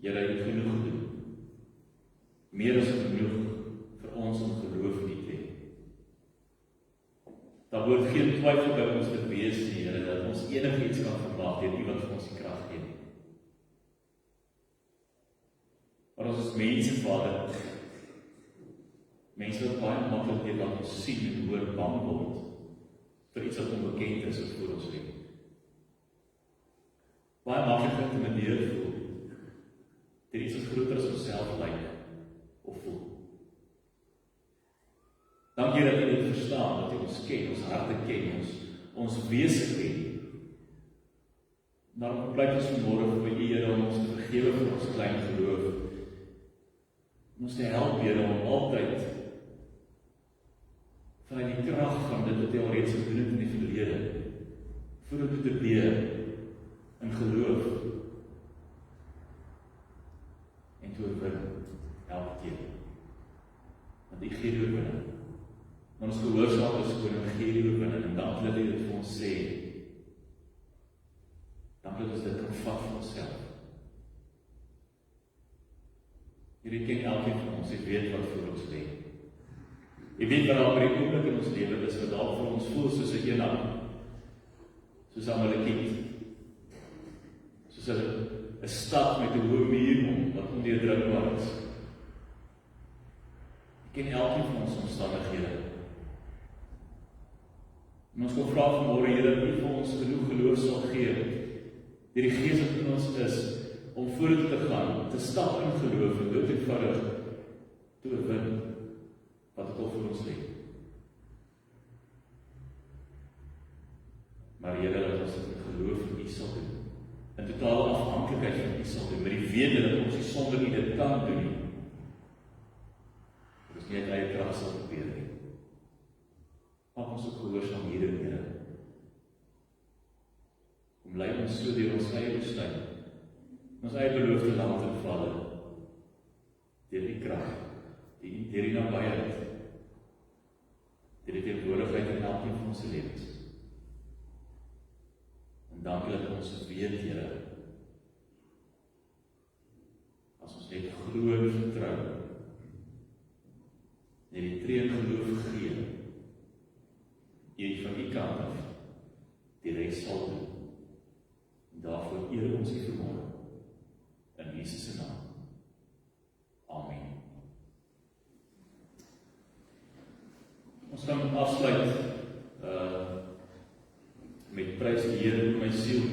Here het genoeg gedoen. Meer as genoeg vir ons om geloof in U te hê. Daar word geen twyfel by ons te wees nie, Here, dat ons enigiets kan verwag deur U wat vir ons die krag gee. Maar ons is mense, Vader, mense wat baie maklik net wat ons sien en hoor bang word vir iets wat onbekend is of voor ons lê. Baie maklik geïntimideerd voel deur iets wat groter as onsself lyk of voel. Dankie dat U dit verstaan, dat U ons ken, ons harte ken, ons wese ken. Daarom pleit ons vanmôre vir U, Here, om ons te vergewe vir ons klein geloof. Om ons te help, Here, om altyd vanuit die krag van dit wat U alreeds gedoen het in die verlede, vorentoe te beer in geloof en te oorwin elke keer. Want U gee die oorwinning. Maar ons gehoorsaam is Koning, gee die oorwinning, en dankie dat U dit vir ons sê. Dankie dat ons dit kan vat vir onsself. Here ken elkeen van ons, U weet wat voor ons lê. U weet wat daar by die oomblik in ons lewe is, wat daar vir ons voel soos 'n eenheid, soos 'n Amalekiet, soos 'n stad met 'n hoë muur om, wat ondeurdrukbaar is. U ken elkeen van ons omstandighede. En ons kom vra vanmôre, Here, dat U vir ons genoeg geloof sal gee, deur die Gees wat in ons is, om vorentoe te gaan, te stap in geloof en dood eenvoudig te oorwin wat dit al vir ons lê. Maar Here, dat ons dit in geloof in U sal doen, in totale afhanklikheid van U sal doen, met die wete dat ons nie sonder U dit kan doen nie. Dat ons nie uit eie krag sal probeer nie. Maak ons ook gehoorsaam hierin, Here. Om lei ons so deur ons eie woestyn, ons eie beloofde land te valle, deur die krag, deur die nabyheid, deur die teenwoordigheid in elkeen van ons lewens. En dankie dat ons weet, Here, as ons net glo en vertrou, net die tree in geloof gee, van U kant af, die res sal doen. En daarvoor eer ons U vanmôre, in Jesus se naam. Amen. Ons gaan afsluit met prys die Here in my siel.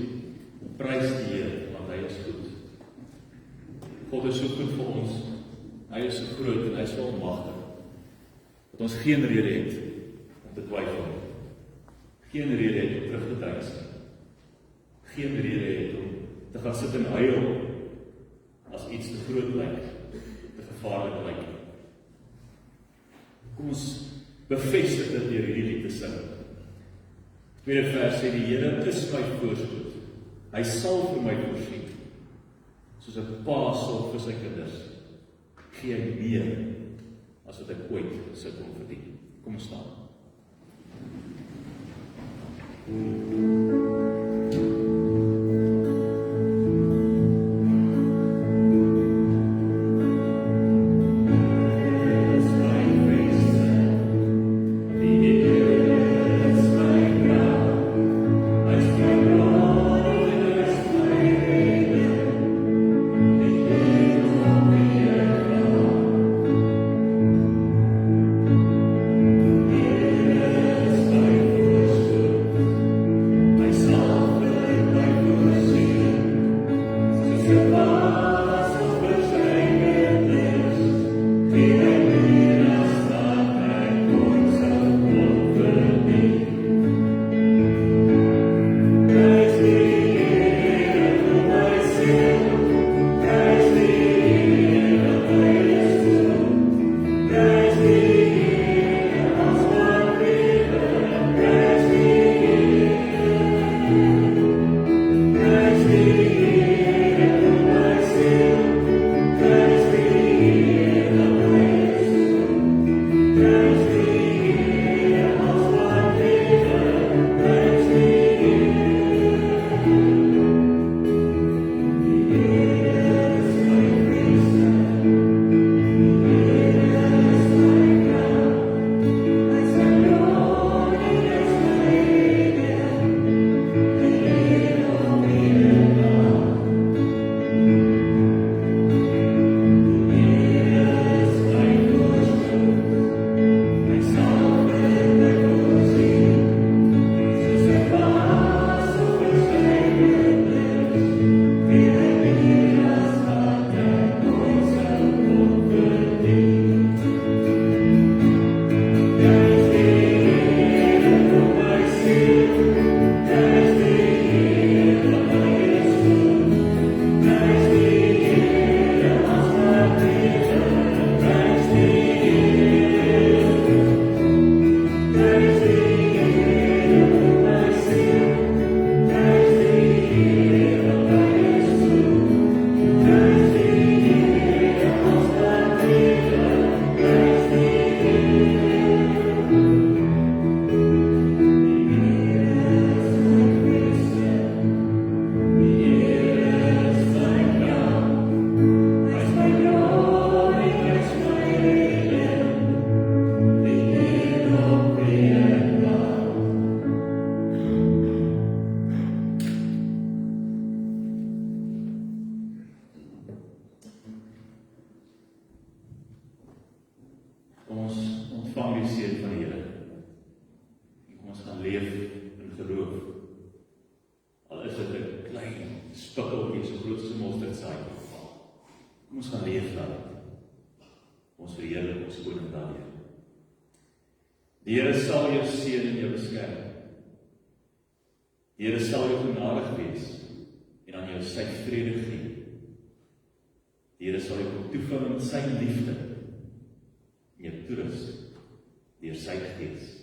Prys die Here, want Hy is goed. God is so goed vir ons. Hy is so groot en Hy is so almagtig, dat ons geen rede het om te twyfel. Geen rede het om terug te duis. Geen rede het om te gaan sit en huil as iets te groot lyk, te gevaarlik lyk. Kom ons bevestig dit deur hierdie lied te sing. Tweede vers sê, die Here is my voorspoed. Hy sal vir my voorsien. Soos 'n pa sorg vir sy kinders, gee hy meer as wat ek ooit sou kon verdien. Kom ons staan. grootste mosterdsaadjie geval. Kom ons gaan leef daarin. Ons verheerlik ons koning daarin. Die Here sal jou seën en jou beskerm. Die Here sal jou genadig wees en aan jou sy vrede gee. Die Here sal jou kom toevang met sy liefde en jou toerus deur sy Gees.